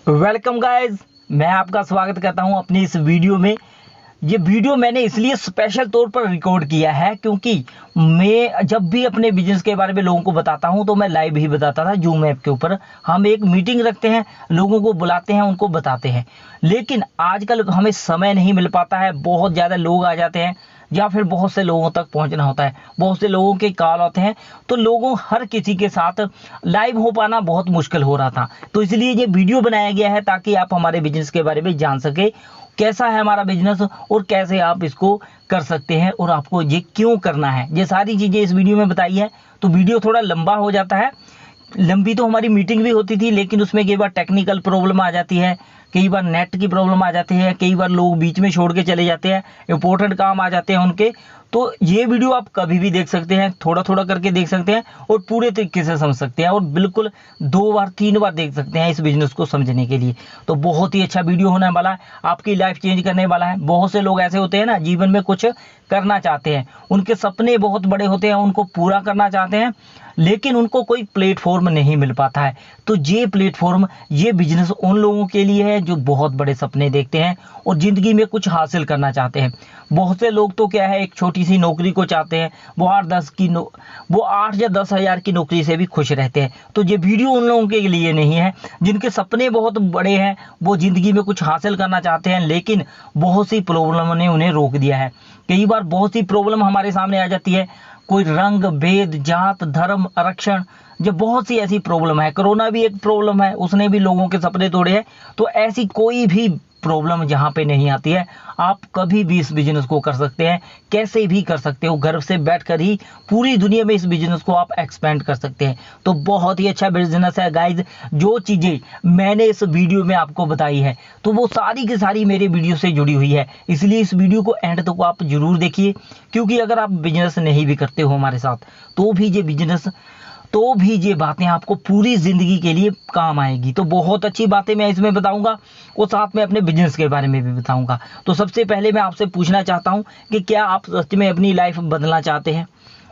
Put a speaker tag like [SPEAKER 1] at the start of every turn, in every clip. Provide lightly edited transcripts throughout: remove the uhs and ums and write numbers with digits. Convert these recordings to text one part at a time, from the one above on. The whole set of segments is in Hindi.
[SPEAKER 1] वेलकम गाइस, मैं आपका स्वागत करता हूं अपनी इस वीडियो में। ये वीडियो मैंने इसलिए स्पेशल तौर पर रिकॉर्ड किया है क्योंकि मैं जब भी अपने बिजनेस के बारे में लोगों को बताता हूं तो मैं लाइव ही बताता था। जूम ऐप के ऊपर हम एक मीटिंग रखते हैं, लोगों को बुलाते हैं, उनको बताते हैं। लेकिन आजकल हमें समय नहीं मिल पाता है, बहुत ज़्यादा लोग आ जाते हैं या फिर बहुत से लोगों तक पहुंचना होता है, बहुत से लोगों के कॉल आते हैं, तो लोगों हर किसी के साथ लाइव हो पाना बहुत मुश्किल हो रहा था। तो इसलिए ये वीडियो बनाया गया है ताकि आप हमारे बिजनेस के बारे में जान सके, कैसा है हमारा बिजनेस और कैसे आप इसको कर सकते हैं और आपको ये क्यों करना है। ये सारी चीज़ें इस वीडियो में बताई है। तो वीडियो थोड़ा लंबा हो जाता है। लंबी तो हमारी मीटिंग भी होती थी, लेकिन उसमें कई बार टेक्निकल प्रॉब्लम आ जाती है, कई बार नेट की प्रॉब्लम आ जाती है, कई बार लोग बीच में छोड़ के चले जाते हैं, इंपॉर्टेंट काम आ जाते हैं उनके। तो ये वीडियो आप कभी भी देख सकते हैं, थोड़ा थोड़ा करके देख सकते हैं और पूरे तरीके से समझ सकते हैं और बिल्कुल 2 बार 3 बार देख सकते हैं इस बिजनेस को समझने के लिए। तो बहुत ही अच्छा वीडियो होने वाला है, आपकी लाइफ चेंज करने वाला है। बहुत से लोग ऐसे होते हैं ना, जीवन में कुछ करना चाहते हैं, उनके सपने बहुत बड़े होते हैं, उनको पूरा करना चाहते हैं, लेकिन उनको कोई प्लेटफॉर्म नहीं मिल पाता है। तो ये प्लेटफॉर्म, ये बिजनेस उन लोगों के लिए है जो बहुत बड़े सपने देखते हैं और ज़िंदगी में कुछ हासिल करना चाहते हैं। बहुत से लोग तो क्या है, एक छोटी सी नौकरी को चाहते हैं, वो 8 या 10 हज़ार की नौकरी से भी खुश रहते हैं। तो ये वीडियो उन लोगों के लिए नहीं है जिनके सपने बहुत बड़े हैं, वो ज़िंदगी में कुछ हासिल करना चाहते हैं, लेकिन बहुत सी प्रॉब्लम ने उन्हें रोक दिया है। कई बार बहुत सी प्रॉब्लम हमारे सामने आ जाती है, कोई रंग भेद, जात, धर्म, आरक्षण, जब बहुत सी ऐसी प्रॉब्लम है। कोरोना भी एक प्रॉब्लम है, उसने भी लोगों के सपने तोड़े हैं। तो ऐसी कोई भी प्रॉब्लम जहाँ पे नहीं आती है, आप कभी भी इस बिजनेस को कर सकते हैं, कैसे भी कर सकते हो। घर से बैठकर ही पूरी दुनिया में इस बिजनेस को आप एक्सपेंड कर सकते हैं। तो बहुत ही अच्छा बिजनेस है गाइज। जो चीज़ें मैंने इस वीडियो में आपको बताई है, तो वो सारी की सारी मेरे वीडियो से जुड़ी हुई है। इसलिए इस वीडियो को एंड तक आप जरूर देखिए, क्योंकि अगर आप बिजनेस नहीं भी करते हो हमारे साथ, तो भी ये बातें आपको पूरी ज़िंदगी के लिए काम आएगी। तो बहुत अच्छी बातें मैं इसमें बताऊंगा और साथ में अपने बिजनेस के बारे में भी बताऊंगा। तो सबसे पहले मैं आपसे पूछना चाहता हूं कि क्या आप सच में अपनी लाइफ बदलना चाहते हैं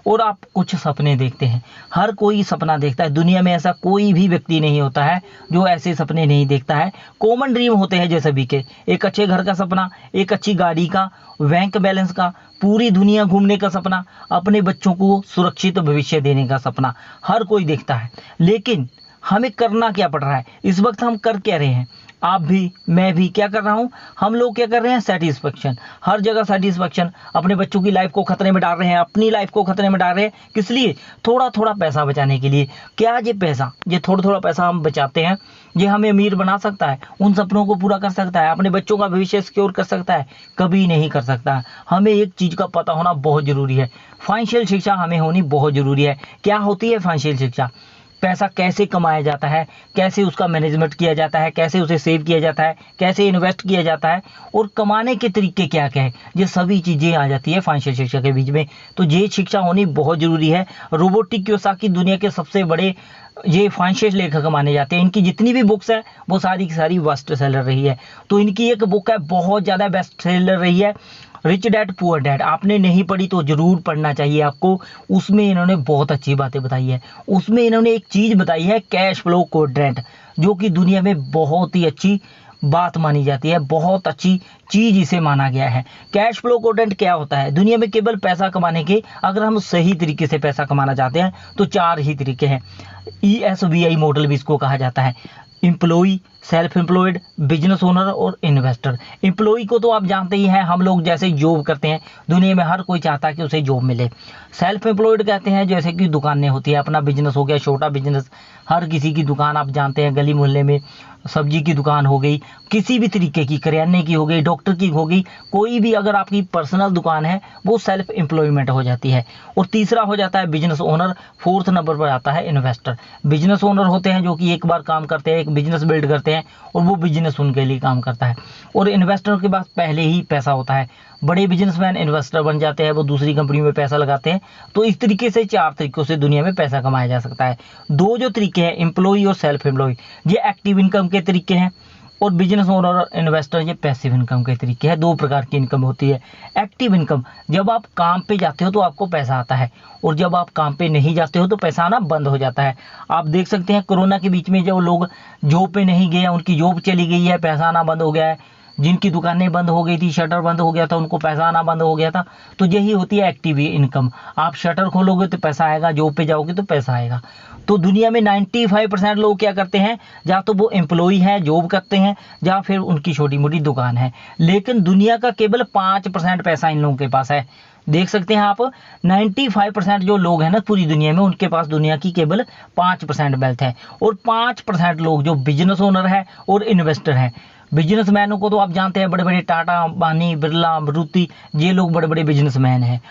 [SPEAKER 1] और आप कुछ सपने देखते हैं। हर कोई सपना देखता है, दुनिया में ऐसा कोई भी व्यक्ति नहीं होता है जो ऐसे सपने नहीं देखता है। कॉमन ड्रीम होते हैं जो सभी के, एक अच्छे घर का सपना, एक अच्छी गाड़ी का, बैंक बैलेंस का, पूरी दुनिया घूमने का सपना, अपने बच्चों को सुरक्षित भविष्य देने का सपना हर कोई देखता है। लेकिन हमें करना क्या पड़ रहा है इस वक्त, हम कर क्या रहे हैं? आप भी, मैं भी क्या कर रहा हूं, हम लोग क्या कर रहे हैं? सेटिस्फेक्शन, हर जगह सेटिस्फेक्शन। अपने बच्चों की लाइफ को खतरे में डाल रहे हैं, अपनी लाइफ को खतरे में डाल रहे हैं। किस लिए? थोड़ा थोड़ा पैसा बचाने के लिए। क्या ये पैसा, ये थोड़ा थोड़ा पैसा हम बचाते हैं, ये हमें अमीर बना सकता है, उन सपनों को पूरा कर सकता है, अपने बच्चों का भविष्य सिक्योर कर सकता है? कभी नहीं कर सकता है। हमें एक चीज़ का पता होना बहुत ज़रूरी है, फाइनेंशियल शिक्षा हमें होनी बहुत ज़रूरी है। क्या होती है फाइनेंशियल शिक्षा? पैसा कैसे कमाया जाता है, कैसे उसका मैनेजमेंट किया जाता है, कैसे उसे सेव किया जाता है, कैसे इन्वेस्ट किया जाता है और कमाने के तरीके क्या क्या है, ये सभी चीज़ें आ जाती है फाइनेंशियल शिक्षा के बीच में। तो ये शिक्षा होनी बहुत ज़रूरी है। रोबोटिक कियोसाकी दुनिया के सबसे बड़े ये फाइनेंशियल लेखक माने जाते हैं। इनकी जितनी भी बुक्स है वो सारी की सारी बेस्ट सेलर रही है। तो इनकी एक बुक है, बहुत ज़्यादा बेस्ट सेलर रही है, रिच डैड पुअर डैड। आपने नहीं पढ़ी तो जरूर पढ़ना चाहिए आपको। उसमें इन्होंने बहुत अच्छी बातें बताई है। उसमें इन्होंने एक चीज़ बताई है, कैश फ्लो क्वाड्रेंट, जो कि दुनिया में बहुत ही अच्छी बात मानी जाती है, बहुत अच्छी चीज़ इसे माना गया है। कैश फ्लो क्वाड्रेंट क्या होता है? दुनिया में केवल पैसा कमाने के, अगर हम सही तरीके से पैसा कमाना चाहते हैं तो 4 ही तरीके हैं। ESBI मॉडल भी इसको कहा जाता है। Employee, self employed, business owner और इन्वेस्टर। एम्प्लॉई को तो आप जानते ही हैं, हम लोग जैसे जॉब करते हैं, दुनिया में हर कोई चाहता है कि उसे जॉब मिले। सेल्फ एम्प्लॉयड कहते हैं जैसे कि दुकानें होती है, अपना बिजनेस हो गया, छोटा बिजनेस, हर किसी की दुकान आप जानते हैं, गली मोहल्ले में सब्जी की दुकान हो गई, किसी भी तरीके की, करियाने की हो गई, डॉक्टर की हो गई, कोई भी अगर आपकी पर्सनल दुकान है वो सेल्फ एम्प्लॉयमेंट हो जाती है। और तीसरा हो जाता है बिजनेस ओनर। 4th नंबर पर आता है इन्वेस्टर। बिजनेस ओनर होते हैं जो कि एक बार काम करते हैं, एक बिजनेस बिल्ड करते हैं और वो बिजनेस उनके लिए काम करता है। और इन्वेस्टर के पास पहले ही पैसा होता है, बड़े बिजनेसमैन इन्वेस्टर बन जाते हैं, वो दूसरी कंपनी में पैसा लगाते हैं। तो इस तरीके से 4 तरीकों से दुनिया में पैसा कमाया जा सकता है। 2 जो तरीके हैं, एम्प्लॉई और सेल्फ एम्प्लॉय, ये एक्टिव इनकम के तरीके हैं। और बिजनेस ओनर और इन्वेस्टर ये पैसिव इनकम के तरीके हैं। दो प्रकार की इनकम होती है। एक्टिव इनकम, जब आप काम पे जाते हो तो आपको पैसा आता है, और जब आप काम पे नहीं जाते हो तो पैसा आना बंद हो जाता है। आप देख सकते हैं कोरोना के बीच में जो लोग जॉब पे नहीं गए, उनकी जॉब चली गई है, पैसा आना बंद हो गया है। जिनकी दुकानें बंद हो गई थी, शटर बंद हो गया था, उनको पैसा आना बंद हो गया था। तो यही होती है एक्टिव इनकम। आप शटर खोलोगे तो पैसा आएगा, जॉब पे जाओगे तो पैसा आएगा। तो दुनिया में 95% लोग क्या करते हैं, या तो वो एम्प्लॉई हैं, जॉब करते हैं, या फिर उनकी छोटी मोटी दुकान है। लेकिन दुनिया का केवल 5% पैसा इन लोगों के पास है। देख सकते हैं आप, 95% जो लोग हैं ना पूरी दुनिया में, उनके पास दुनिया की केवल 5% वेल्थ है। और 5% लोग जो बिजनेस ओनर है और इन्वेस्टर हैं। बिजनेसमैनों को तो आप जानते हैं, बड़े बड़े टाटा, अंबानी, बिरला, मारुति, ये लोग बड़े बड़े बिजनेसमैन हैं।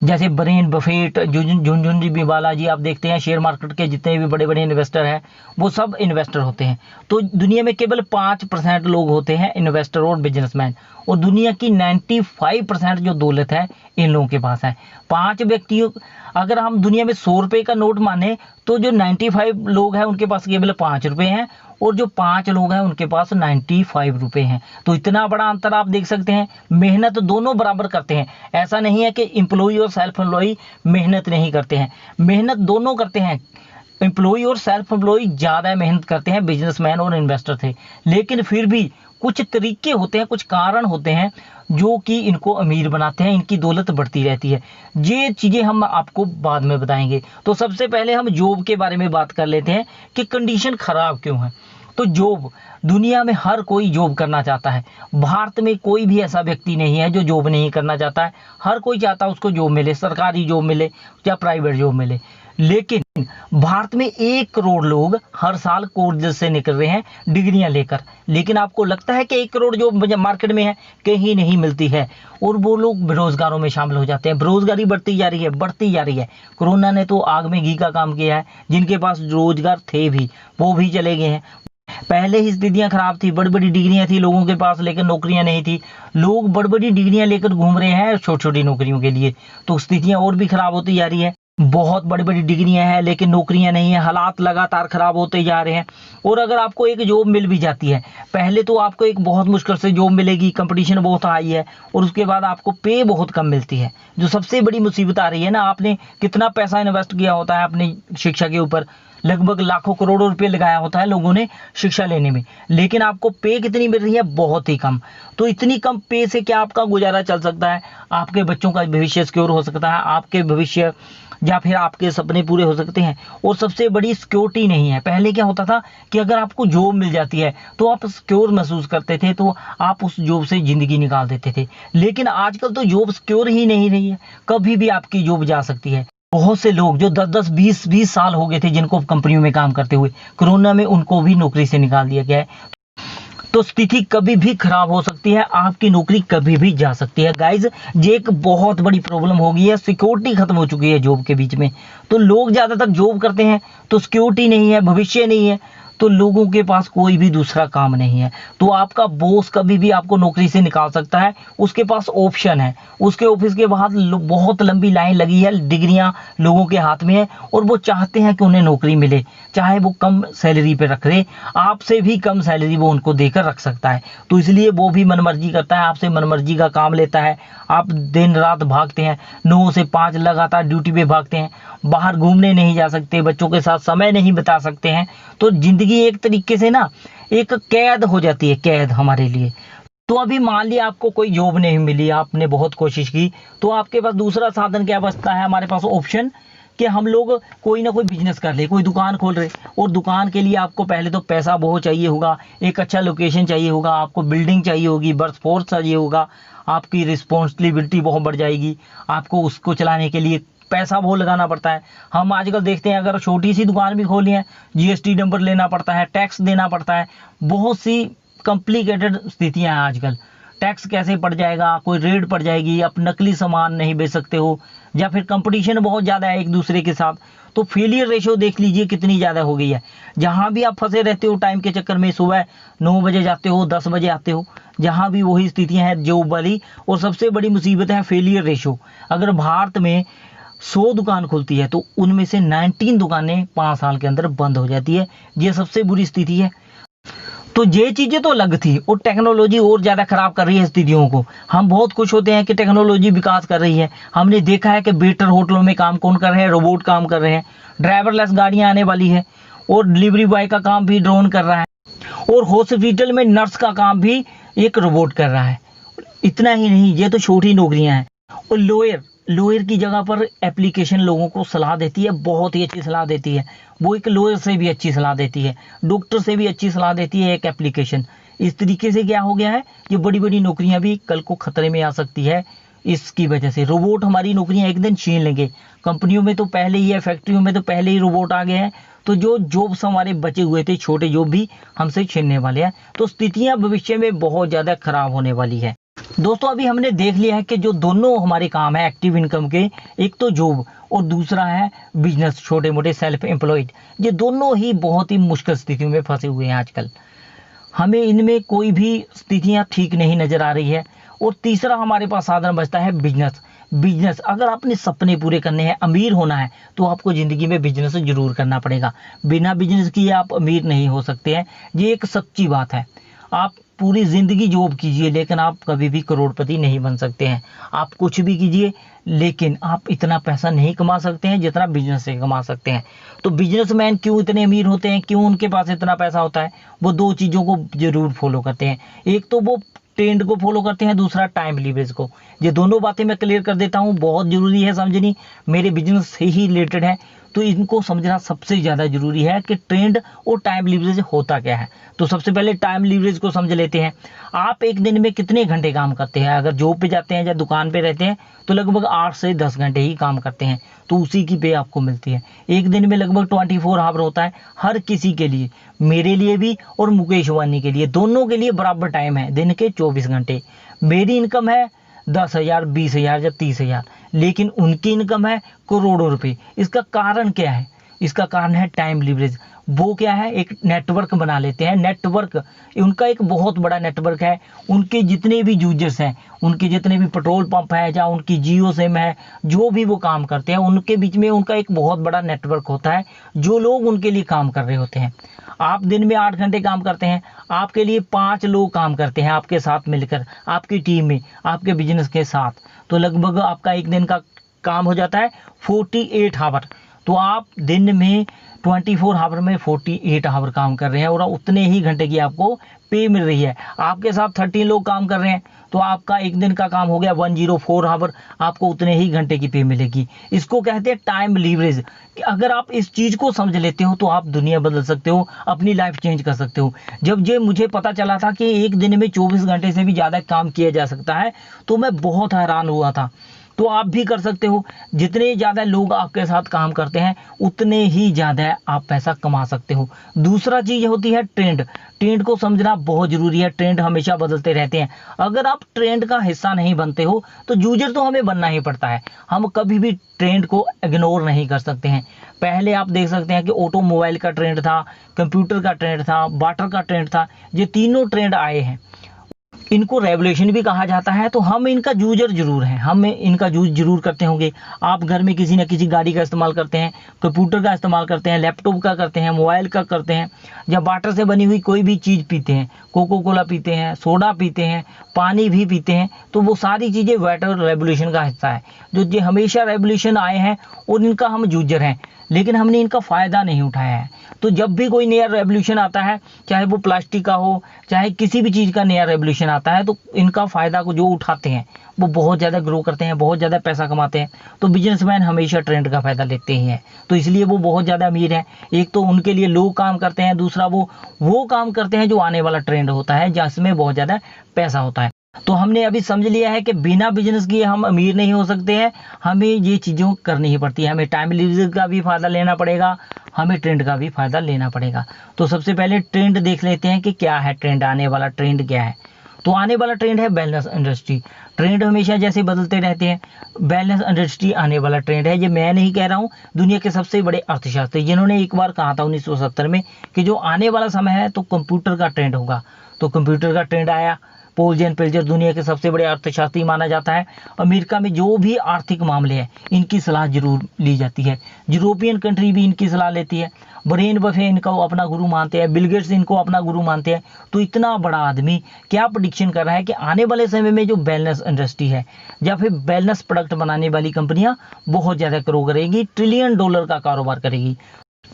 [SPEAKER 1] जैसे वरेन बफेट, झुनझुनवाला जी, आप देखते हैं शेयर मार्केट के जितने भी बड़े बड़े इन्वेस्टर हैं, वो सब इन्वेस्टर होते हैं। तो दुनिया में केवल 5% लोग होते हैं इन्वेस्टर और बिजनेसमैन, और दुनिया की 95% जो दौलत है इन लोगों के पास है। 5 व्यक्तियों, अगर हम दुनिया में 100 रुपये का नोट माने, तो जो 95 लोग हैं उनके पास केवल 5 रुपये हैं, और जो 5 लोग हैं उनके पास 95 रुपये हैं। तो इतना बड़ा अंतर आप देख सकते हैं। मेहनत दोनों बराबर करते हैं। ऐसा नहीं है कि एम्प्लॉई और सेल्फ एम्प्लॉई मेहनत नहीं करते हैं, मेहनत दोनों करते हैं। एम्प्लॉई और सेल्फ एम्प्लॉई ज़्यादा मेहनत करते हैं बिजनेसमैन और इन्वेस्टर थे, लेकिन फिर भी कुछ तरीके होते हैं, कुछ कारण होते हैं जो कि इनको अमीर बनाते हैं, इनकी दौलत बढ़ती रहती है। ये चीज़ें हम आपको बाद में बताएंगे। तो सबसे पहले हम जॉब के बारे में बात कर लेते हैं कि कंडीशन खराब क्यों है। तो जॉब, दुनिया में हर कोई जॉब करना चाहता है। भारत में कोई भी ऐसा व्यक्ति नहीं है जो जॉब नहीं करना चाहता है। हर कोई चाहता है उसको जॉब मिले, सरकारी जॉब मिले या प्राइवेट जॉब मिले। लेकिन भारत में 1 करोड़ लोग हर साल कॉलेज से निकल रहे हैं डिग्रियां लेकर। लेकिन आपको लगता है कि 1 करोड़ जो मार्केट में है, कहीं नहीं मिलती है, और वो लोग बेरोजगारों में शामिल हो जाते हैं। बेरोजगारी बढ़ती जा रही है, बढ़ती जा रही है। कोरोना ने तो आग में घी का काम किया है। जिनके पास रोजगार थे भी, वो भी चले गए हैं। पहले ही स्थितियां खराब थी, बड़ी बड़ी डिग्रियां थी लोगों के पास, लेकिन नौकरियां नहीं थी। लोग बड़ी बड़ी डिग्रियां लेकर घूम रहे हैं छोटी छोटी नौकरियों के लिए। तो स्थितियां और भी खराब होती जा रही है। बहुत बड़ी बड़ी डिग्रियां हैं लेकिन नौकरियां नहीं है। हालात लगातार खराब होते जा रहे हैं। और अगर आपको एक जॉब मिल भी जाती है, पहले तो आपको एक बहुत मुश्किल से जॉब मिलेगी, कंपटीशन बहुत हाई है, और उसके बाद आपको पे बहुत कम मिलती है। जो सबसे बड़ी मुसीबत आ रही है ना, आपने कितना पैसा इन्वेस्ट किया होता है अपनी शिक्षा के ऊपर, लगभग लाखों करोड़ों रुपए लगाया होता है लोगों ने शिक्षा लेने में, लेकिन आपको पे कितनी मिल रही है? बहुत ही कम। तो इतनी कम पे से क्या आपका गुजारा चल सकता है? आपके बच्चों का भविष्य सिक्योर हो सकता है? आपके भविष्य या फिर आपके सपने पूरे हो सकते हैं? और सबसे बड़ी सिक्योरिटी नहीं है। पहले क्या होता था कि अगर आपको जॉब मिल जाती है तो आप सिक्योर महसूस करते थे, तो आप उस जॉब से जिंदगी निकाल देते थे। लेकिन आजकल तो जॉब सिक्योर ही नहीं रही है, कभी भी आपकी जॉब जा सकती है। बहुत से लोग जो 10-10, 20-20 साल हो गए थे जिनको कंपनियों में काम करते हुए, कोरोना में उनको भी नौकरी से निकाल दिया गया है। तो स्थिति कभी भी खराब हो सकती है, आपकी नौकरी कभी भी जा सकती है। गाइज, ये एक बहुत बड़ी प्रॉब्लम हो गई है। सिक्योरिटी खत्म हो चुकी है जॉब के बीच में। तो लोग ज़्यादातर जॉब करते हैं तो सिक्योरिटी नहीं है, भविष्य नहीं है, तो लोगों के पास कोई भी दूसरा काम नहीं है। तो आपका बॉस कभी भी आपको नौकरी से निकाल सकता है, उसके पास ऑप्शन है। उसके ऑफिस के बाहर बहुत लंबी लाइन लगी है, डिग्रियां लोगों के हाथ में है, और वो चाहते हैं कि उन्हें नौकरी मिले, चाहे वो कम सैलरी पे रख रहे, आपसे भी कम सैलरी वो उनको देकर रख सकता है। तो इसलिए वो भी मनमर्जी करता है, आपसे मनमर्जी का काम लेता है। आप दिन रात भागते हैं, 9 से 5 लगातार ड्यूटी पे भागते हैं, बाहर घूमने नहीं जा सकते, बच्चों के साथ समय नहीं बिता सकते हैं। तो जिंदगी एक तरीके से ना एक कैद हो जाती है, कैद हमारे लिए। तो अभी मान लिया आपको कोई जॉब नहीं मिली, आपने बहुत कोशिश की, तो आपके पास दूसरा साधन क्या बचता है? हमारे पास ऑप्शन कि हम लोग कोई ना कोई बिजनेस कर ले, कोई दुकान खोल रहे। और दुकान के लिए आपको पहले तो पैसा बहुत चाहिए होगा, एक अच्छा लोकेशन चाहिए होगा, आपको बिल्डिंग चाहिए होगी, वर्कफोर्स चाहिए होगा, आपकी रिस्पॉन्सिबिलिटी बहुत बढ़ जाएगी, आपको उसको चलाने के लिए पैसा बहुत लगाना पड़ता है। हम आजकल देखते हैं, अगर छोटी सी दुकान भी खोली है, जीएसटी नंबर लेना पड़ता है, टैक्स देना पड़ता है, बहुत सी कॉम्प्लिकेटेड स्थितियां हैं आजकल। टैक्स कैसे पड़ जाएगा, कोई रेड पड़ जाएगी, आप नकली सामान नहीं बेच सकते हो, या फिर कंपटीशन बहुत ज़्यादा है एक दूसरे के साथ। तो फेलियर रेशो देख लीजिए कितनी ज़्यादा हो गई है। जहाँ भी आप फंसे रहते हो टाइम के चक्कर में, सुबह 9 बजे जाते हो, 10 बजे आते हो, जहाँ भी वही स्थितियाँ हैं जॉब वाली। और सबसे बड़ी मुसीबत है फेलियर रेशो। अगर भारत में 100 दुकान खुलती है तो उनमें से 19 दुकानें 5 साल के अंदर बंद हो जाती है। ये सबसे बुरी स्थिति है। तो ये चीजें तो अलग थी, और टेक्नोलॉजी और ज्यादा खराब कर रही है स्थितियों को। हम बहुत खुश होते हैं कि टेक्नोलॉजी विकास कर रही है। हमने देखा है कि बेटर होटलों में काम कौन कर रहे हैं, रोबोट काम कर रहे हैं, ड्राइवरलेस गाड़ियां आने वाली है, और डिलीवरी बॉय का काम भी ड्रोन कर रहा है, और हॉस्पिटल में नर्स का काम भी एक रोबोट कर रहा है। इतना ही नहीं, ये तो छोटी नौकरियां हैं। और लोयर की जगह पर एप्लीकेशन लोगों को सलाह देती है, बहुत ही अच्छी सलाह देती है। वो एक लोयर से भी अच्छी सलाह देती है, डॉक्टर से भी अच्छी सलाह देती है एक एप्लीकेशन। इस तरीके से क्या हो गया है, ये बड़ी बड़ी नौकरियां भी कल को खतरे में आ सकती है। इसकी वजह से रोबोट हमारी नौकरियां एक दिन छीन लेंगे। कंपनियों में तो पहले ही है, फैक्ट्रियों में तो पहले ही रोबोट आ गए हैं। तो जो जॉब्स हमारे बचे हुए थे, छोटे जॉब भी हमसे छीनने वाले हैं। तो स्थितियां भविष्य में बहुत ज़्यादा खराब होने वाली है। दोस्तों, अभी हमने देख लिया है कि जो दोनों हमारे काम है एक्टिव इनकम के, एक तो जॉब और दूसरा है बिजनेस, छोटे मोटे सेल्फ एम्प्लॉयड, ये दोनों ही बहुत ही मुश्किल स्थितियों में फंसे हुए हैं आजकल। हमें इनमें कोई भी स्थितियां ठीक नहीं नजर आ रही है। और तीसरा हमारे पास साधन बचता है बिजनेस। अगर आपने सपने पूरे करने हैं, अमीर होना है, तो आपको जिंदगी में बिजनेस जरूर करना पड़ेगा। बिना बिजनेस किए आप अमीर नहीं हो सकते हैं, ये एक सच्ची बात है। आप पूरी जिंदगी जॉब कीजिए, लेकिन आप कभी भी करोड़पति नहीं बन सकते हैं। आप कुछ भी कीजिए, लेकिन आप इतना पैसा नहीं कमा सकते हैं जितना बिजनेस से कमा सकते हैं। तो बिजनेसमैन क्यों इतने अमीर होते हैं, क्यों उनके पास इतना पैसा होता है? वो दो चीज़ों को जरूर फॉलो करते हैं। एक तो वो ट्रेंड को फॉलो करते हैं, दूसरा टाइम लीवरेज को। ये दोनों बातें मैं क्लियर कर देता हूँ, बहुत जरूरी है समझनी, मेरे बिजनेस से ही रिलेटेड है। तो इनको समझना सबसे ज़्यादा जरूरी है कि ट्रेंड और टाइम लीवरेज होता क्या है। तो सबसे पहले टाइम लीवरेज को समझ लेते हैं। आप एक दिन में कितने घंटे काम करते हैं? अगर जॉब पे जाते हैं या दुकान पे रहते हैं तो लगभग 8 से 10 घंटे ही काम करते हैं, तो उसी की पे आपको मिलती है। एक दिन में लगभग 24 आवर होता है हर किसी के लिए, मेरे लिए भी और मुकेश वानी के लिए, दोनों के लिए बराबर टाइम है, दिन के 24 घंटे। मेरी इनकम है 10,000, 20,000 या 30,000, लेकिन उनकी इनकम है करोड़ों रुपए। इसका कारण क्या है? इसका कारण है टाइम लीवरेज। वो क्या है, एक नेटवर्क बना लेते हैं। नेटवर्क उनका एक बहुत बड़ा नेटवर्क है। उनके जितने भी यूजर्स हैं, उनके जितने भी पेट्रोल पंप है या उनकी जियो सिम है, जो भी वो काम करते हैं, उनके बीच में उनका एक बहुत बड़ा नेटवर्क होता है, जो लोग उनके लिए काम कर रहे होते हैं। आप दिन में 8 घंटे काम करते हैं, आपके लिए 5 लोग काम करते हैं आपके साथ मिलकर, आपकी टीम में, आपके बिजनेस के साथ। तो लगभग आपका एक दिन का काम हो जाता है 48 आवर। तो आप दिन में 24 आवर में 48 आवर काम कर रहे हैं, और उतने ही घंटे की आपको पे मिल रही है। आपके साथ 13 लोग काम कर रहे हैं, तो आपका एक दिन का काम हो गया 104 आवर, आपको उतने ही घंटे की पे मिलेगी। इसको कहते हैं टाइम लीवरेज। कि अगर आप इस चीज़ को समझ लेते हो तो आप दुनिया बदल सकते हो, अपनी लाइफ चेंज कर सकते हो। जब ये मुझे पता चला था कि एक दिन में 24 घंटे से भी ज़्यादा काम किया जा सकता है, तो मैं बहुत हैरान हुआ था। तो आप भी कर सकते हो। जितने ज़्यादा लोग आपके साथ काम करते हैं, उतने ही ज़्यादा आप पैसा कमा सकते हो। दूसरा चीज़ होती है ट्रेंड को समझना बहुत ज़रूरी है। ट्रेंड हमेशा बदलते रहते हैं। अगर आप ट्रेंड का हिस्सा नहीं बनते हो तो यूजर तो हमें बनना ही पड़ता है। हम कभी भी ट्रेंड को इग्नोर नहीं कर सकते हैं। पहले आप देख सकते हैं कि ऑटोमोबाइल का ट्रेंड था, कंप्यूटर का ट्रेंड था, वाटर का ट्रेंड था। ये तीनों ट्रेंड आए हैं, इनको रेवोल्यूशन भी कहा जाता है। तो हम इनका यूजर जरूर हैं, हम इनका यूज जरूर करते होंगे। आप घर में किसी न किसी गाड़ी का इस्तेमाल करते हैं, कंप्यूटर का इस्तेमाल करते हैं, लैपटॉप का करते हैं, मोबाइल का करते हैं, या वाटर से बनी हुई कोई भी चीज़ पीते हैं, कोको कोला पीते हैं, सोडा पीते हैं, पानी भी पीते हैं। तो वो सारी चीज़ें वाटर रेवोल्यूशन का हिस्सा है, जो हमेशा रेवोल्यूशन आए हैं, और इनका हम यूजर हैं, लेकिन हमने इनका फ़ायदा नहीं उठाया है। तो जब भी कोई नया रेवोल्यूशन आता है, चाहे वो प्लास्टिक का हो, चाहे किसी भी चीज़ का नया रेवोल्यूशन आता है, तो इनका फ़ायदा को जो उठाते हैं वो बहुत ज़्यादा ग्रो करते हैं, बहुत ज़्यादा पैसा कमाते हैं। तो बिजनेसमैन हमेशा ट्रेंड का फ़ायदा लेते ही हैं, तो इसलिए वो बहुत ज़्यादा अमीर हैं। एक तो उनके लिए लोग काम करते हैं, दूसरा वो काम करते हैं जो आने वाला ट्रेंड होता है, जिसमें बहुत ज़्यादा पैसा होता है। तो हमने अभी समझ लिया है कि बिना बिजनेस किए हम अमीर नहीं हो सकते हैं। हमें ये चीज़ों करनी ही पड़ती है। हमें टाइम लीवरेज का भी फ़ायदा लेना पड़ेगा, हमें ट्रेंड का भी फ़ायदा लेना पड़ेगा। तो सबसे पहले ट्रेंड देख लेते हैं कि क्या है ट्रेंड, आने वाला ट्रेंड क्या है। तो आने वाला ट्रेंड है वेलनेस इंडस्ट्री। ट्रेंड हमेशा जैसे बदलते रहते हैं, वेलनेस इंडस्ट्री आने वाला ट्रेंड है। ये मैं नहीं कह रहा हूँ, दुनिया के सबसे बड़े अर्थशास्त्री जिन्होंने एक बार कहा था 1970 में कि जो आने वाला समय है तो कंप्यूटर का ट्रेंड होगा। तो कंप्यूटर का ट्रेंड आया। पॉल जेन पिल्जर दुनिया के सबसे बड़े अर्थशास्त्री माना जाता है। अमेरिका में जो भी आर्थिक मामले हैं, इनकी सलाह जरूर ली जाती है। यूरोपियन कंट्री भी इनकी सलाह लेती है। वॉरेन बफे इनको अपना गुरु मानते हैं, बिल गेट्स इनको अपना गुरु मानते हैं। तो इतना बड़ा आदमी क्या प्रेडिक्शन कर रहा है कि आने वाले समय में जो वेलनेस इंडस्ट्री है या फिर वेलनेस प्रोडक्ट बनाने वाली कंपनियां बहुत ज़्यादा ग्रो करेगी, $1 ट्रिलियन का कारोबार करेगी।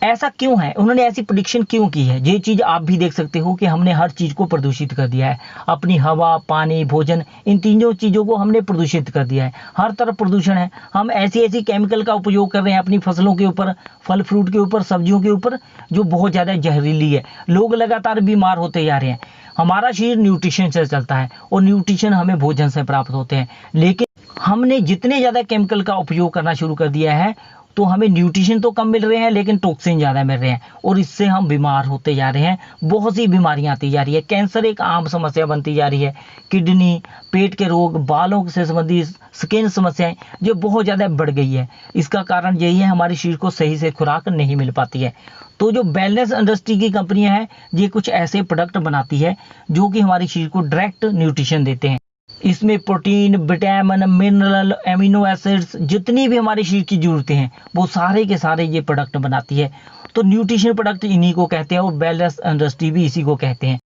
[SPEAKER 1] ऐसा क्यों है, उन्होंने ऐसी प्रेडिक्शन क्यों की है? ये चीज़ आप भी देख सकते हो कि हमने हर चीज़ को प्रदूषित कर दिया है। अपनी हवा, पानी, भोजन, इन तीनों चीज़ों को हमने प्रदूषित कर दिया है। हर तरफ प्रदूषण है। हम ऐसी ऐसी केमिकल का उपयोग कर रहे हैं अपनी फसलों के ऊपर, फल फ्रूट के ऊपर, सब्जियों के ऊपर, जो बहुत ज़्यादा जहरीली है। लोग लगातार बीमार होते जा रहे हैं। हमारा शरीर न्यूट्रिशन से चलता है और न्यूट्रिशन हमें भोजन से प्राप्त होते हैं, लेकिन हमने जितने ज़्यादा केमिकल का उपयोग करना शुरू कर दिया है तो हमें न्यूट्रिशन तो कम मिल रहे हैं लेकिन टॉक्सिन ज़्यादा मिल रहे हैं, और इससे हम बीमार होते जा रहे हैं। बहुत सी बीमारियां आती जा रही है। कैंसर एक आम समस्या बनती जा रही है। किडनी, पेट के रोग, बालों से संबंधित स्किन समस्याएं जो बहुत ज़्यादा बढ़ गई है। इसका कारण यही है हमारे शरीर को सही से खुराक नहीं मिल पाती है। तो जो वेलनेस इंडस्ट्री की कंपनियां हैं ये कुछ ऐसे प्रोडक्ट बनाती है जो कि हमारे शरीर को डायरेक्ट न्यूट्रिशन देते हैं। इसमें protein, vitamin, mineral, amino acids, जितनी भी हमारे शरीर की जरूरतें हैं वो सारे के सारे ये प्रोडक्ट बनाती है। तो न्यूट्रिशन प्रोडक्ट इन्हीं को कहते हैं और वेलनेस इंडस्ट्री भी इसी को कहते हैं।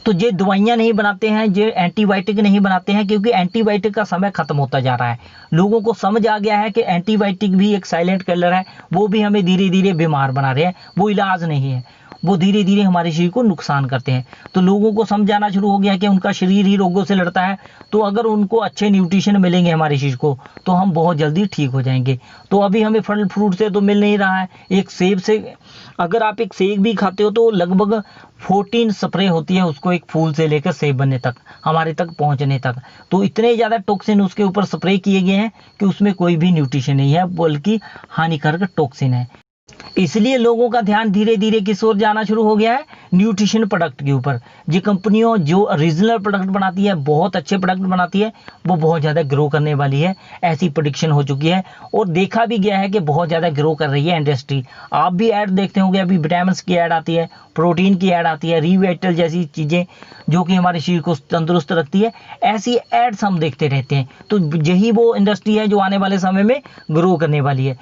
[SPEAKER 1] तो ये दवाइयाँ नहीं बनाते हैं, ये एंटीबायोटिक नहीं बनाते हैं, क्योंकि एंटीबायोटिक का समय खत्म होता जा रहा है। लोगों को समझ आ गया है कि एंटीबायोटिक भी एक साइलेंट किलर है, वो भी हमें धीरे धीरे बीमार बना रहे हैं, वो इलाज नहीं है, वो धीरे धीरे हमारे शरीर को नुकसान करते हैं। तो लोगों को समझाना शुरू हो गया कि उनका शरीर ही रोगों से लड़ता है, तो अगर उनको अच्छे न्यूट्रिशन मिलेंगे हमारे शरीर को तो हम बहुत जल्दी ठीक हो जाएंगे। तो अभी हमें फल फ्रूट से तो मिल नहीं रहा है। एक सेब से अगर आप एक सेब भी खाते हो तो लगभग 14 स्प्रे होती है उसको, एक फूल से लेकर सेब बनने तक, हमारे तक पहुंचने तक। तो इतने ज़्यादा टॉक्सिन उसके ऊपर स्प्रे किए गए हैं कि उसमें कोई भी न्यूट्रिशन नहीं है, बल्कि हानिकारक टॉक्सिन है। इसलिए लोगों का ध्यान धीरे धीरे किस ओर जाना शुरू हो गया है, न्यूट्रिशन प्रोडक्ट के ऊपर। ये कंपनियों जो ओरिजिनल प्रोडक्ट बनाती है, बहुत अच्छे प्रोडक्ट बनाती है, वो बहुत ज़्यादा ग्रो करने वाली है, ऐसी प्रेडिक्शन हो चुकी है। और देखा भी गया है कि बहुत ज़्यादा ग्रो कर रही है इंडस्ट्री। आप भी ऐड देखते होंगे, अभी विटामिन की ऐड आती है, प्रोटीन की ऐड आती है, रिवाइटल जैसी चीज़ें जो कि हमारे शरीर को तंदुरुस्त रखती है, ऐसी एड्स हम देखते रहते हैं। तो यही वो इंडस्ट्री है जो आने वाले समय में ग्रो करने वाली है।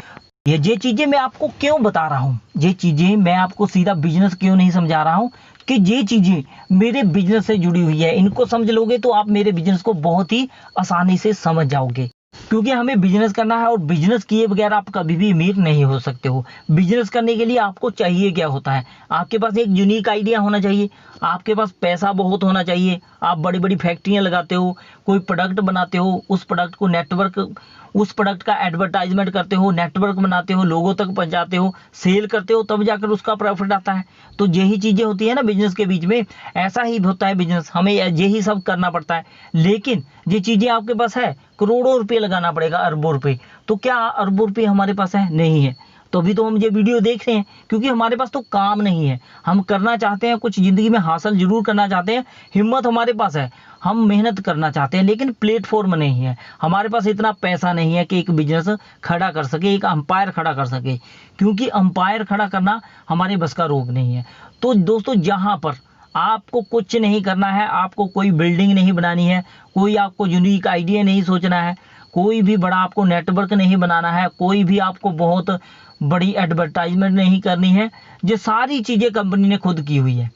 [SPEAKER 1] ये चीजें मैं आपको क्यों बता रहा हूँ, ये चीजें मैं आपको सीधा बिजनेस क्यों नहीं समझा रहा हूँ कि ये चीजें मेरे बिजनेस से जुड़ी हुई है। इनको समझ लोगे तो आप मेरे बिजनेस को बहुत ही आसानी से समझ जाओगे, क्योंकि हमें बिजनेस करना है और बिजनेस किए बगैर आप कभी भी अमीर नहीं हो सकते हो। बिजनेस करने के लिए आपको चाहिए क्या होता है, आपके पास एक यूनिक आइडिया होना चाहिए, आपके पास पैसा बहुत होना चाहिए। आप बड़ी बड़ी फैक्ट्रियां लगाते हो, कोई प्रोडक्ट बनाते हो, उस प्रोडक्ट को नेटवर्क, उस प्रोडक्ट का एडवर्टाइजमेंट करते हो, नेटवर्क बनाते हो, लोगों तक पहुंचाते हो, सेल करते हो, तब जाकर उसका प्रॉफिट आता है। तो यही चीजें होती है ना बिजनेस के बीच में, ऐसा ही होता है बिजनेस, हमें यही सब करना पड़ता है। लेकिन ये चीजें आपके पास है, करोड़ों रुपए लगाना पड़ेगा, अरबों रुपए। तो क्या अरबों रुपए हमारे पास है? नहीं है। तो अभी तो हम ये वीडियो देख रहे हैं क्योंकि हमारे पास तो काम नहीं है। हम करना चाहते हैं, कुछ जिंदगी में हासिल जरूर करना चाहते हैं, हिम्मत हमारे पास है, हम मेहनत करना चाहते हैं, लेकिन प्लेटफॉर्म नहीं है। हमारे पास इतना पैसा नहीं है कि एक बिजनेस खड़ा कर सके, एक अंपायर खड़ा कर सके, क्योंकि अंपायर खड़ा करना हमारे बस का रोग नहीं है। तो दोस्तों, जहाँ पर आपको कुछ नहीं करना है, आपको कोई बिल्डिंग नहीं बनानी है, कोई आपको यूनिक आइडिया नहीं सोचना है, कोई भी बड़ा आपको नेटवर्क नहीं बनाना है, कोई भी आपको बहुत बड़ी एडवर्टाइजमेंट नहीं करनी है, ये सारी चीज़ें कंपनी ने खुद की हुई है।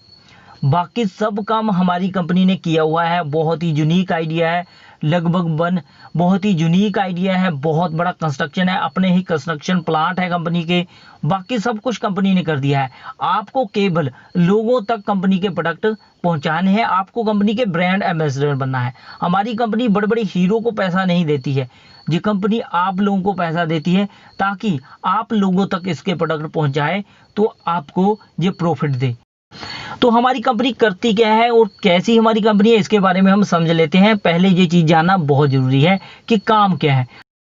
[SPEAKER 1] बाकी सब काम हमारी कंपनी ने किया हुआ है। बहुत ही यूनिक आइडिया है, लगभग बहुत ही यूनिक आइडिया है, बहुत बड़ा कंस्ट्रक्शन है, अपने ही कंस्ट्रक्शन प्लांट है कंपनी के। बाकी सब कुछ कंपनी ने कर दिया है। आपको केवल लोगों तक कंपनी के प्रोडक्ट पहुंचाने हैं, आपको कंपनी के ब्रांड एम्बेसडर बनना है। हमारी कंपनी बड़े बड़े हीरो को पैसा नहीं देती है, ये कंपनी आप लोगों को पैसा देती है ताकि आप लोगों तक इसके प्रोडक्ट पहुंचाए तो आपको ये प्रॉफिट दे। तो हमारी कंपनी करती क्या है और कैसी हमारी कंपनी है, इसके बारे में हम समझ लेते हैं। पहले ये चीज़ जानना बहुत ज़रूरी है कि काम क्या है।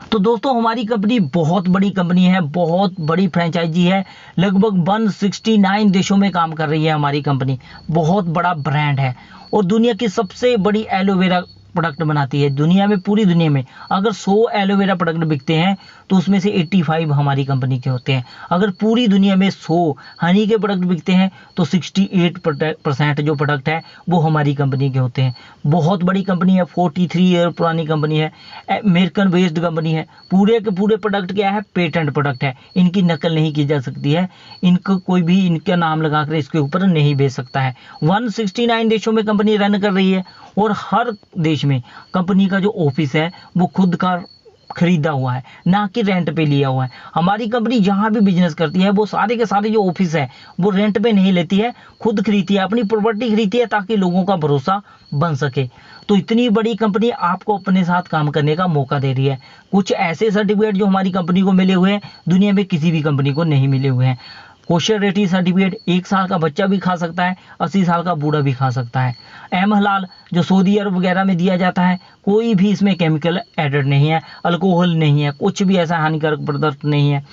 [SPEAKER 1] तो दोस्तों, हमारी कंपनी बहुत बड़ी कंपनी है, बहुत बड़ी फ्रेंचाइजी है, लगभग 169 देशों में काम कर रही है हमारी कंपनी। बहुत बड़ा ब्रांड है और दुनिया की सबसे बड़ी एलोवेरा प्रोडक्ट बनाती है दुनिया में। पूरी दुनिया में अगर 100 एलोवेरा प्रोडक्ट बिकते हैं तो उसमें से 85 हमारी कंपनी के होते हैं। अगर पूरी दुनिया में 100 हनी के प्रोडक्ट बिकते हैं तो 68% जो प्रोडक्ट है वो हमारी कंपनी के होते हैं। बहुत बड़ी कंपनी है, 43 ईयर पुरानी कंपनी है, अमेरिकन बेस्ड कंपनी है। पूरे के पूरे प्रोडक्ट क्या है, पेटेंट प्रोडक्ट है, इनकी नकल नहीं की जा सकती है, इनको कोई भी इनका नाम लगाकर इसके ऊपर नहीं बेच सकता है। 169 देशों में कंपनी रन कर रही है और हर देश में कंपनी का जो ऑफिस है वो खुद का खरीदा हुआ है, ना कि रेंट पे लिया हुआ है। हमारी कंपनी जहां भी बिजनेस करती है वो सारे के सारे जो ऑफिस है वो रेंट पे नहीं लेती है, खुद खरीदती है, अपनी प्रॉपर्टी खरीदती है ताकि लोगों का भरोसा बन सके। तो इतनी बड़ी कंपनी आपको अपने साथ काम करने का मौका दे रही है। कुछ ऐसे सर्टिफिकेट जो हमारी कंपनी को मिले हुए हैं दुनिया में किसी भी कंपनी को नहीं मिले हुए हैं। कोशर रेटिंग सर्टिफिकेट 1 साल का बच्चा भी खा सकता है, 80 साल का बूढ़ा भी खा सकता है। एम हलाल जो सऊदी अरब वगैरह में दिया जाता है, कोई भी इसमें केमिकल एडेड नहीं है, अल्कोहल नहीं है, कुछ भी ऐसा हानिकारक पदार्थ नहीं है।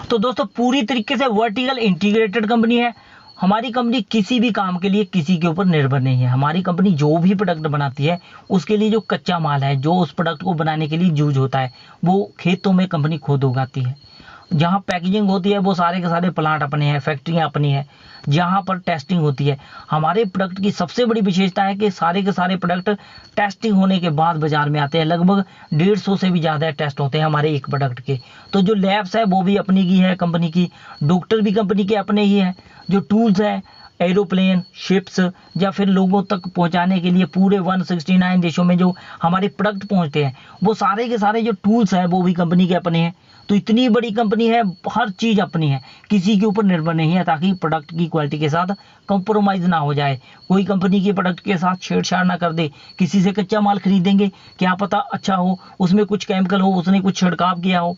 [SPEAKER 1] तो दोस्तों पूरी तरीके से वर्टिकल इंटीग्रेटेड कंपनी है। हमारी कंपनी किसी भी काम के लिए किसी के ऊपर निर्भर नहीं है। हमारी कंपनी जो भी प्रोडक्ट बनाती है उसके लिए जो कच्चा माल है, जो उस प्रोडक्ट को बनाने के लिए यूज होता है, वो खेतों में कंपनी खुद उगाती है। जहाँ पैकेजिंग होती है वो सारे के सारे प्लांट अपने हैं, फैक्ट्रियाँ अपनी हैं। जहाँ पर टेस्टिंग होती है, हमारे प्रोडक्ट की सबसे बड़ी विशेषता है कि सारे के सारे प्रोडक्ट टेस्टिंग होने के बाद बाजार में आते हैं। लगभग 150 से भी ज़्यादा टेस्ट होते हैं हमारे एक प्रोडक्ट के। तो जो लैब्स है वो भी अपनी की है कंपनी की, डॉक्टर भी कंपनी के अपने ही है, जो टूल्स है एरोप्लेन, शिप्स या फिर लोगों तक पहुंचाने के लिए पूरे 169 देशों में जो हमारे प्रोडक्ट पहुंचते हैं वो सारे के सारे जो टूल्स हैं वो भी कंपनी के अपने हैं। तो इतनी बड़ी कंपनी है, हर चीज़ अपनी है, किसी के ऊपर निर्भर नहीं है, ताकि प्रोडक्ट की क्वालिटी के साथ कंप्रोमाइज़ ना हो जाए। कोई कंपनी के प्रोडक्ट के साथ छेड़छाड़ ना कर दे। किसी से कच्चा माल खरीदेंगे, क्या पता अच्छा हो, उसमें कुछ केमिकल हो, उसने कुछ छिड़काव किया हो,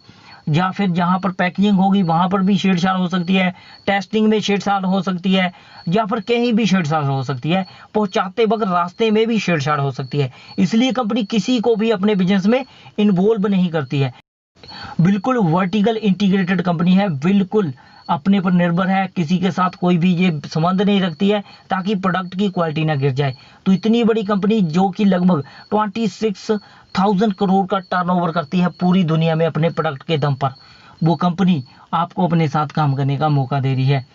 [SPEAKER 1] या फिर जहाँ पर पैकेजिंग होगी वहाँ पर भी छेड़छाड़ हो सकती है, टेस्टिंग में छेड़छाड़ हो सकती है, या फिर कहीं भी छेड़छाड़ हो सकती है, पहुँचाते वक्त रास्ते में भी छेड़छाड़ हो सकती है। इसलिए कंपनी किसी को भी अपने बिजनेस में इन्वॉल्व नहीं करती है। बिल्कुल वर्टिकल इंटीग्रेटेड कंपनी है, बिल्कुल अपने पर निर्भर है, किसी के साथ कोई भी ये संबंध नहीं रखती है ताकि प्रोडक्ट की क्वालिटी ना गिर जाए। तो इतनी बड़ी कंपनी जो कि लगभग 26,000 करोड़ का टर्नओवर करती है पूरी दुनिया में अपने प्रोडक्ट के दम पर, वो कंपनी आपको अपने साथ काम करने का मौका दे रही है।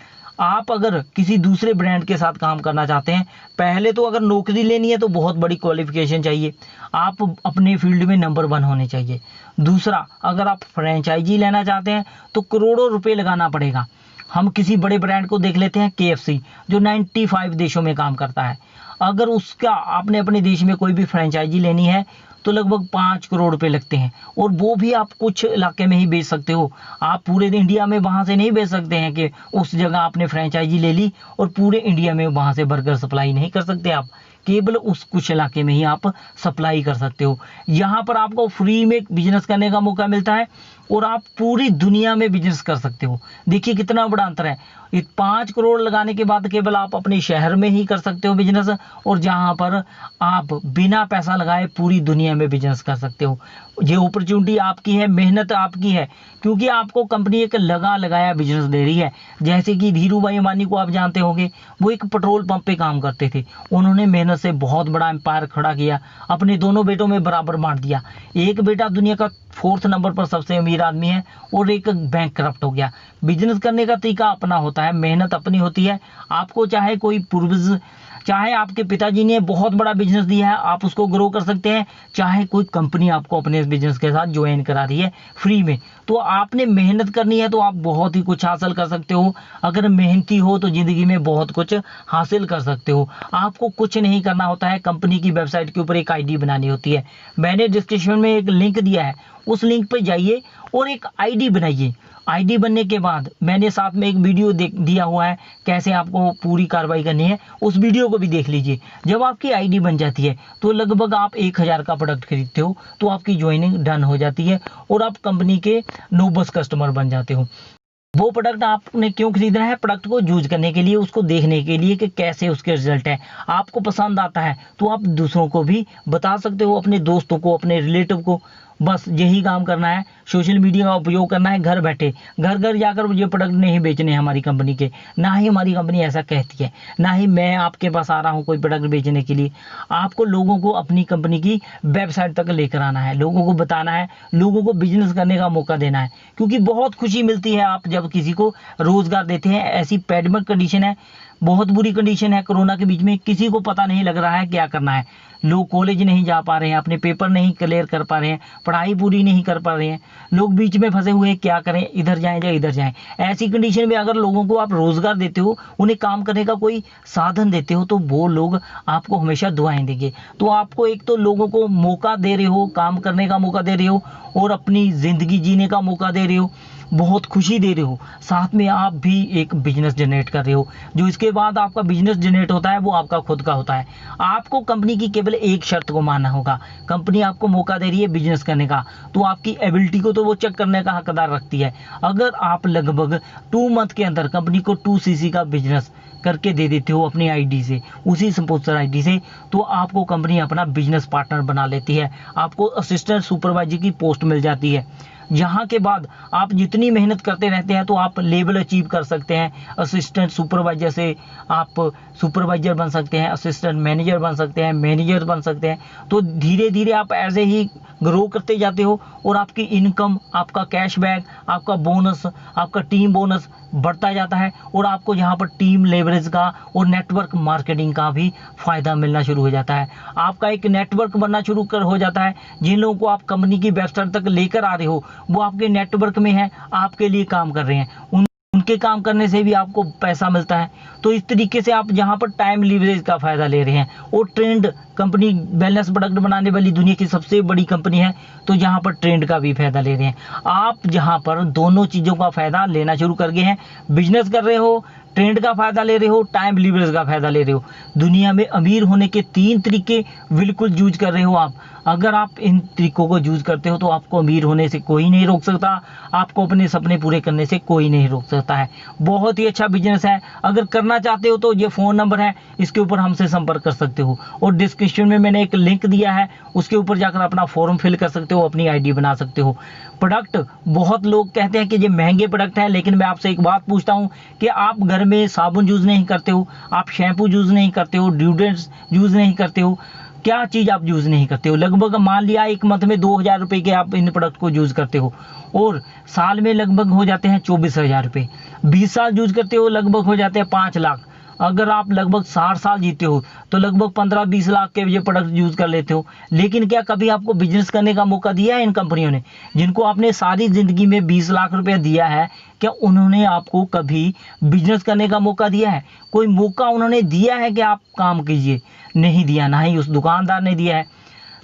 [SPEAKER 1] आप अगर किसी दूसरे ब्रांड के साथ काम करना चाहते हैं, पहले तो अगर नौकरी लेनी है तो बहुत बड़ी क्वालिफिकेशन चाहिए, आप अपने फील्ड में नंबर 1 होने चाहिए। दूसरा, अगर आप फ्रेंचाइजी लेना चाहते हैं तो करोड़ों रुपए लगाना पड़ेगा। हम किसी बड़े ब्रांड को देख लेते हैं, KFC जो 95 देशों में काम करता है। अगर उसका आपने अपने देश में कोई भी फ्रेंचाइजी लेनी है तो लगभग 5 करोड़ रुपए लगते हैं, और वो भी आप कुछ इलाके में ही बेच सकते हो। आप पूरे इंडिया में वहाँ से नहीं बेच सकते हैं कि उस जगह आपने फ्रेंचाइजी ले ली और पूरे इंडिया में वहाँ से बर्गर सप्लाई नहीं कर सकते आप, केवल उस कुछ इलाके में ही आप सप्लाई कर सकते हो। यहाँ पर आपको फ्री में बिजनेस करने का मौका मिलता है और आप पूरी दुनिया में बिजनेस कर सकते हो। देखिए कितना बड़ा अंतर है। 5 करोड़ लगाने के बाद केवल आप अपने शहर में ही कर सकते हो बिजनेस, और जहाँ पर आप बिना पैसा लगाए पूरी दुनिया में बिजनेस कर सकते हो। ये अपॉर्चुनिटी आपकी है, मेहनत आपकी है, क्योंकि आपको कंपनी एक लगा लगाया बिजनेस दे रही है। जैसे कि धीरू भाई अंबानी को आप जानते होंगे, वो एक पेट्रोल पंप पे काम करते थे, उन्होंने मेहनत से बहुत बड़ा एम्पायर खड़ा किया, अपने दोनों बेटों में बराबर बांट दिया। एक बेटा दुनिया का 4th नंबर पर सबसे अमीर आदमी है और एक बैंक करप्ट हो गया। बिजनेस करने का तरीका अपना होता है, मेहनत अपनी होती है। आपको चाहे कोई पूर्वज, चाहे आपके पिताजी ने बहुत बड़ा बिजनेस दिया है, आप उसको ग्रो कर सकते हैं, चाहे कोई कंपनी आपको अपने बिजनेस के साथ ज्वाइन करा रही है फ्री में, तो आपने मेहनत करनी है तो आप बहुत ही कुछ हासिल कर सकते हो। अगर मेहनती हो तो जिंदगी में बहुत कुछ हासिल कर सकते हो। आपको कुछ नहीं करना होता है, कंपनी की वेबसाइट के ऊपर एक ID बनानी होती है। मैंने डिस्क्रिप्शन में एक लिंक दिया है, उस लिंक पर जाइए और एक ID बनाइए। ID बनने के बाद मैंने साथ में एक वीडियो दिया हुआ है कैसे आपको पूरी कार्रवाई करनी है, उस वीडियो को भी देख लीजिए। जब आपकी ID बन जाती है तो लगभग आप 1000 का प्रोडक्ट खरीदते हो तो आपकी ज्वाइनिंग डन हो जाती है और आप कंपनी के नोबस कस्टमर बन जाते हो। वो प्रोडक्ट आपने क्यों खरीदना है? प्रोडक्ट को यूज करने के लिए, उसको देखने के लिए कि कैसे उसके रिजल्ट है। आपको पसंद आता है तो आप दूसरों को भी बता सकते हो, अपने दोस्तों को, अपने रिलेटिव को, बस यही काम करना है, सोशल मीडिया का उपयोग करना है, घर बैठे घर घर जाकर ये प्रोडक्ट नहीं बेचने हैं हमारी कंपनी के, ना ही हमारी कंपनी ऐसा कहती है, ना ही मैं आपके पास आ रहा हूँ कोई प्रोडक्ट बेचने के लिए। आपको लोगों को अपनी कंपनी की वेबसाइट तक लेकर आना है, लोगों को बताना है, लोगों को बिजनेस करने का मौका देना है, क्योंकि बहुत खुशी मिलती है आप जब किसी को रोजगार देते हैं। ऐसी पैंडेमिक कंडीशन है, बहुत बुरी कंडीशन है कोरोना के बीच में, किसी को पता नहीं लग रहा है क्या करना है। लोग कॉलेज नहीं जा पा रहे हैं, अपने पेपर नहीं क्लियर कर पा रहे हैं, पढ़ाई पूरी नहीं कर पा रहे हैं, लोग बीच में फंसे हुए हैं, क्या करें, इधर जाएं या इधर जाएं। ऐसी कंडीशन में अगर लोगों को आप रोजगार देते हो, उन्हें काम करने का कोई साधन देते हो, तो वो लोग आपको हमेशा दुआएं देंगे। तो आपको एक तो लोगों को मौका दे रहे हो, काम करने का मौका दे रहे हो, और अपनी जिंदगी जीने का मौका दे रहे हो, बहुत खुशी दे रहे हो, साथ में आप भी एक बिजनेस जनरेट कर रहे हो। जो इसके बाद आपका बिजनेस जनरेट होता है वो आपका खुद का होता है। आपको कंपनी की केवल एक शर्त को मानना होगा, कंपनी आपको मौका दे रही है बिजनेस करने का, तो आपकी एबिलिटी को तो वो चेक करने का हकदार रखती है। अगर आप लगभग 2 मंथ के अंदर कंपनी को 2cc का बिजनेस करके दे देते हो अपनी आईडी से, उसी स्पॉन्सर आईडी से, तो आपको कंपनी अपना बिजनेस पार्टनर बना लेती है, आपको असिस्टेंट सुपरवाइजर की पोस्ट मिल जाती है। यहाँ के बाद आप जितनी मेहनत करते रहते हैं तो आप लेवल अचीव कर सकते हैं। असिस्टेंट सुपरवाइजर से आप सुपरवाइजर बन सकते हैं, असिस्टेंट मैनेजर बन सकते हैं, मैनेजर बन सकते हैं। तो धीरे धीरे आप ऐसे ही ग्रो करते जाते हो, और आपकी इनकम, आपका कैशबैक, आपका बोनस, आपका टीम बोनस बढ़ता जाता है, और आपको यहाँ पर टीम लेवरेज का और नेटवर्क मार्केटिंग का भी फायदा मिलना शुरू हो जाता है। आपका एक नेटवर्क बनना शुरू हो जाता है। जिन लोगों को आप कंपनी की वेबसाइट तक लेकर आ रहे हो, वो आपके नेटवर्क में है, आपके लिए काम कर रहे हैं, उनके काम करने से भी आपको पैसा मिलता है। तो इस तरीके से आप यहाँ पर टाइम लीवरेज का फायदा ले रहे हैं। और ट्रेंड कंपनी वेलनेस प्रोडक्ट बनाने वाली दुनिया की सबसे बड़ी कंपनी है, तो यहाँ पर ट्रेंड का भी फायदा ले रहे हैं। आप जहाँ पर दोनों चीज़ों का फायदा लेना शुरू कर गए हैं, बिजनेस कर रहे हो, ट्रेंड का फायदा ले रहे हो, टाइम लीवरेज का फायदा ले रहे हो। दुनिया में अमीर होने के 3 तरीके बिल्कुल यूज कर रहे हो आप। अगर आप इन तरीकों को यूज करते हो तो आपको अमीर होने से कोई नहीं रोक सकता, आपको अपने सपने पूरे करने से कोई नहीं रोक सकता है। बहुत ही अच्छा बिजनेस है। अगर करना चाहते हो तो ये फ़ोन नंबर है, इसके ऊपर हमसे संपर्क कर सकते हो, और डिस्क्रिप्शन में मैंने एक लिंक दिया है, उसके ऊपर जाकर अपना फॉर्म फिल कर सकते हो, अपनी आईडी बना सकते हो। प्रोडक्ट, बहुत लोग कहते हैं कि ये महंगे प्रोडक्ट हैं, लेकिन मैं आपसे एक बात पूछता हूँ कि आप घर में साबुन यूज़ नहीं करते हो, आप शैम्पू यूज़ नहीं करते हो, डिओड्रेंट्स यूज़ नहीं करते हो, क्या चीज़ आप यूज़ नहीं करते हो? लगभग मान लिया एक मंथ में 2000 रुपये के आप इन प्रोडक्ट को यूज़ करते हो, और साल में लगभग हो जाते हैं 24,000 रुपये। 20 साल यूज़ करते हो, लगभग हो जाते हैं 5 लाख। अगर आप लगभग 60 साल जीते हो तो लगभग 15-20 लाख के ये प्रोडक्ट यूज़ कर लेते हो। लेकिन क्या कभी आपको बिजनेस करने का मौका दिया है इन कंपनियों ने? जिनको आपने सारी ज़िंदगी में 20 लाख रुपया दिया है, क्या उन्होंने आपको कभी बिजनेस करने का मौका दिया है? कोई मौका उन्होंने दिया है कि आप काम कीजिए? नहीं दिया, ना ही उस दुकानदार ने दिया है।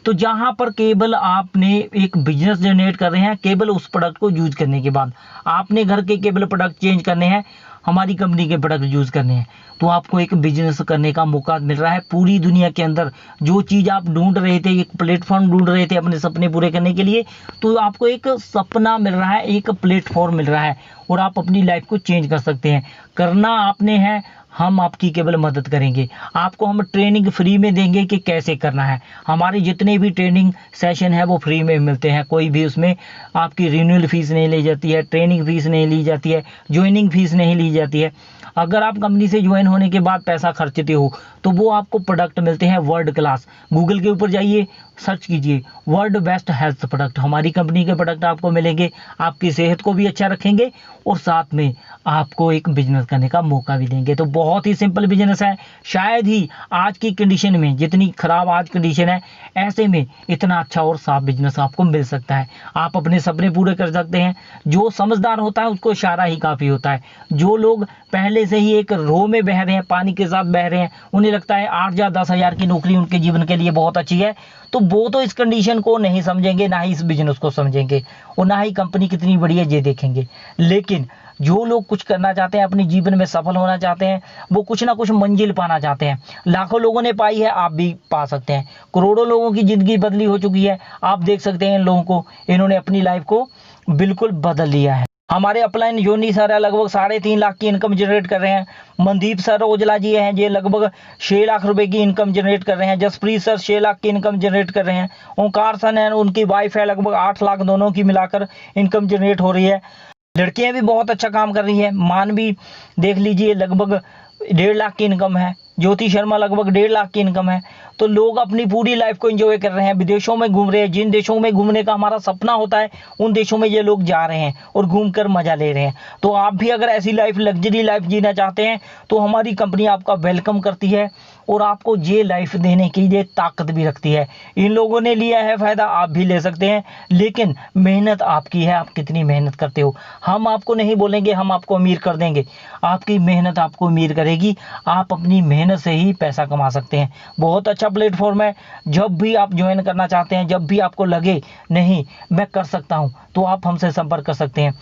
[SPEAKER 1] तो जहाँ पर केवल आपने एक बिजनेस जनरेट कर रहे हैं केवल उस प्रोडक्ट को यूज करने के बाद, आपने घर के केवल प्रोडक्ट चेंज करने हैं, हमारी कंपनी के प्रोडक्ट यूज करने हैं, तो आपको एक बिजनेस करने का मौका मिल रहा है। पूरी दुनिया के अंदर जो चीज़ आप ढूंढ रहे थे, एक प्लेटफॉर्म ढूंढ रहे थे अपने सपने पूरे करने के लिए, तो आपको एक सपना मिल रहा है, एक प्लेटफॉर्म मिल रहा है, और आप अपनी लाइफ को चेंज कर सकते हैं। करना आपने है, हम आपकी केवल मदद करेंगे। आपको हम ट्रेनिंग फ्री में देंगे कि कैसे करना है। हमारे जितने भी ट्रेनिंग सेशन है वो फ्री में मिलते हैं, कोई भी उसमें आपकी रिन्यूअल फीस नहीं ली जाती है, ट्रेनिंग फीस नहीं ली जाती है, ज्वाइनिंग फीस नहीं ली जाती है। अगर आप कंपनी से ज्वाइन होने के बाद पैसा खर्चते हो तो वो आपको प्रोडक्ट मिलते हैं वर्ल्ड क्लास। गूगल के ऊपर जाइए, सर्च कीजिए वर्ल्ड बेस्ट हेल्थ प्रोडक्ट, हमारी कंपनी के प्रोडक्ट आपको मिलेंगे, आपकी सेहत को भी अच्छा रखेंगे और साथ में आपको एक बिजनेस करने का मौका भी देंगे। तो बहुत ही सिंपल बिजनेस है। शायद ही आज की कंडीशन में, जितनी खराब आज कंडीशन है, ऐसे में इतना अच्छा और साफ बिजनेस आपको मिल सकता है। आप अपने सपने पूरे कर सकते हैं। जो समझदार होता है उसको इशारा ही काफ़ी होता है। जो लोग पहले से ही एक रो में बह रहे हैं, पानी के साथ बह रहे हैं, उन्हें लगता है 8 या 10 हज़ार की नौकरी उनके जीवन के लिए बहुत अच्छी है, तो वो तो इस कंडीशन को नहीं समझेंगे, ना ही इस बिजनेस को समझेंगे, और ना ही कंपनी कितनी बड़ी है ये देखेंगे। लेकिन जो लोग कुछ करना चाहते हैं, अपने जीवन में सफल होना चाहते हैं, वो कुछ ना कुछ मंजिल पाना चाहते हैं। लाखों लोगों ने पाई है, आप भी पा सकते हैं। करोड़ों लोगों की ज़िंदगी बदली हो चुकी है। आप देख सकते हैं इन लोगों को, इन्होंने अपनी लाइफ को बिल्कुल बदल लिया है। हमारे अपलाइन जोनी सर है, लगभग 3.5 लाख की इनकम जनरेट कर रहे हैं। मनदीप सर ओजला जी हैं, ये लगभग 6 लाख रुपए की इनकम जनरेट कर रहे हैं। जसप्रीत सर 6 लाख की इनकम जनरेट कर रहे हैं। ओंकार सर हैं, उनकी वाइफ है, लगभग 8 लाख दोनों की मिलाकर इनकम जनरेट हो रही है। लड़कियां भी बहुत अच्छा काम कर रही है। मानवी देख लीजिए, लगभग 1.5 लाख की इनकम है। ज्योति शर्मा लगभग 1.5 लाख की इनकम है। तो लोग अपनी पूरी लाइफ को एंजॉय कर रहे हैं, विदेशों में घूम रहे हैं। जिन देशों में घूमने का हमारा सपना होता है, उन देशों में ये लोग जा रहे हैं और घूमकर मजा ले रहे हैं। तो आप भी अगर ऐसी लाइफ, लग्जरी लाइफ जीना चाहते हैं, तो हमारी कंपनी आपका वेलकम करती है और आपको ये लाइफ देने की ये ताकत भी रखती है। इन लोगों ने लिया है फायदा, आप भी ले सकते हैं, लेकिन मेहनत आपकी है, आप कितनी मेहनत करते हो। हम आपको नहीं बोलेंगे हम आपको अमीर कर देंगे, आपकी मेहनत आपको अमीर करेगी। आप अपनी मेहनत से ही पैसा कमा सकते हैं। बहुत अच्छा प्लेटफॉर्म है। जब भी आप ज्वाइन करना चाहते हैं, जब भी आपको लगे नहीं मैं कर सकता हूं, तो आप हमसे संपर्क कर सकते हैं।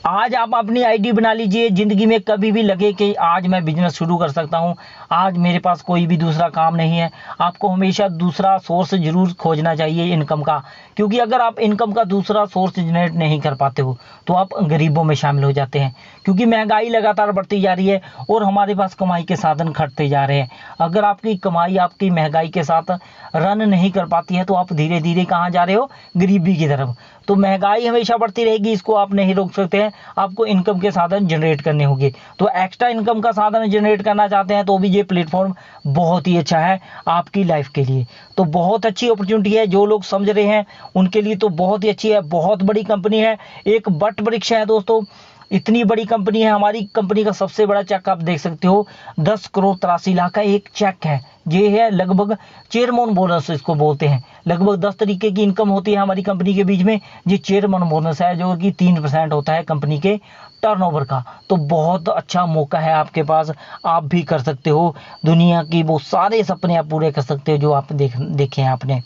[SPEAKER 1] आज आप अपनी आईडी बना लीजिए। जिंदगी में कभी भी लगे कि आज मैं बिजनेस शुरू कर सकता हूं, आज मेरे पास कोई भी दूसरा काम नहीं है, आपको हमेशा दूसरा सोर्स जरूर खोजना चाहिए इनकम का। क्योंकि अगर आप इनकम का दूसरा सोर्स जनरेट नहीं कर पाते हो, तो आप गरीबों में शामिल हो जाते हैं। क्योंकि महंगाई लगातार बढ़ती जा रही है और हमारे पास कमाई के साधन घटते जा रहे हैं। अगर आपकी कमाई आपकी महंगाई के साथ रन नहीं कर पाती है, तो आप धीरे धीरे कहाँ जा रहे हो, गरीबी की तरफ। तो महंगाई हमेशा बढ़ती रहेगी, इसको आप नहीं रोक सकते हैं। आपको इनकम के साधन जनरेट करने होंगे। तो एक्स्ट्रा इनकम का साधन जनरेट करना चाहते हैं, तो भी ये प्लेटफॉर्म बहुत ही अच्छा है आपकी लाइफ के लिए। तो बहुत अच्छी अपॉर्चुनिटी है। जो लोग समझ रहे हैं उनके लिए तो बहुत ही अच्छी है। बहुत बड़ी कंपनी है, एक वट वृक्ष है दोस्तों। इतनी बड़ी कंपनी है। हमारी कंपनी का सबसे बड़ा चेक आप देख सकते हो, 10 करोड़ 83 लाख का एक चेक है। ये है लगभग चेयरमैन बोनस इसको बोलते हैं। लगभग 10 तरीके की इनकम होती है हमारी कंपनी के बीच में। ये चेयरमैन बोनस है, जो कि 3% होता है कंपनी के टर्नओवर का। तो बहुत अच्छा मौका है आपके पास, आप भी कर सकते हो। दुनिया की वो सारे सपने आप पूरे कर सकते हो जो आप देखे हैं आपने।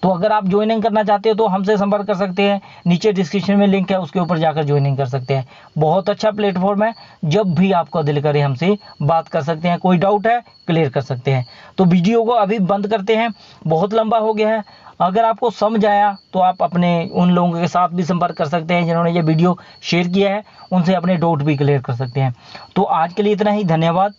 [SPEAKER 1] तो अगर आप ज्वाइनिंग करना चाहते हो तो हमसे संपर्क कर सकते हैं। नीचे डिस्क्रिप्शन में लिंक है, उसके ऊपर जाकर ज्वाइनिंग कर सकते हैं। बहुत अच्छा प्लेटफॉर्म है, जब भी आपका दिल करे हमसे बात कर सकते हैं। कोई डाउट है क्लियर कर सकते हैं। तो वीडियो को अभी बंद करते हैं, बहुत लंबा हो गया है। अगर आपको समझ आया तो आप अपने उन लोगों के साथ भी संपर्क कर सकते हैं जिन्होंने ये वीडियो शेयर किया है, उनसे अपने डाउट भी क्लियर कर सकते हैं। तो आज के लिए इतना ही, धन्यवाद।